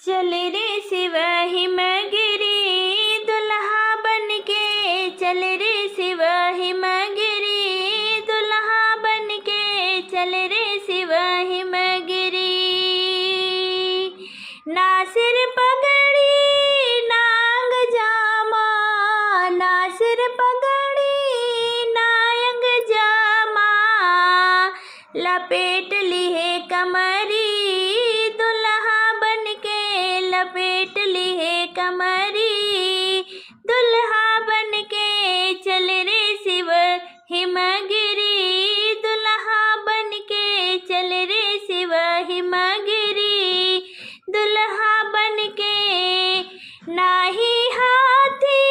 चल रे शिव हिमगिरी दुल्हा बनके, चल रे शिव हिमगिरी दुल्हा बनके, चल रे शिव हिमगिरी। ना सिर पगड़ी ना अंग जामा, ना सिर पगड़ी ना अंग जामा, लपेट ली है कमरी दुल्हा बनके, लपेट ली है कमरी दुल्हा बनके, चल रे शिव हिमगिरी दुल्हा बनके, चल रे शिव हिमगिरी दुल्हा बनके। नाही हाथी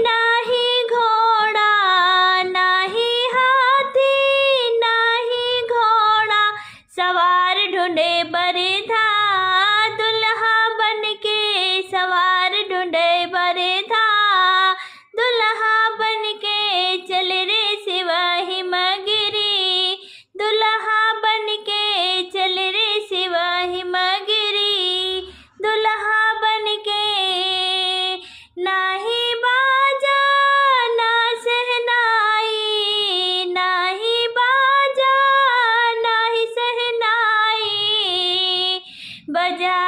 नाही घोड़ा, नाही हाथी नाही घोड़ा, सवार ढूंढे बरधा दुल्हा बनके, सवार ढूंढे बरधा दुल्हा बनके, चल रे शिव हिमगिरी दुल्हा बनके, चल रे शिव हिमगिरी दुल्हा बनके। नाही बाजा ना सहनाई, नाही बाजा नाही सहनाई, बजा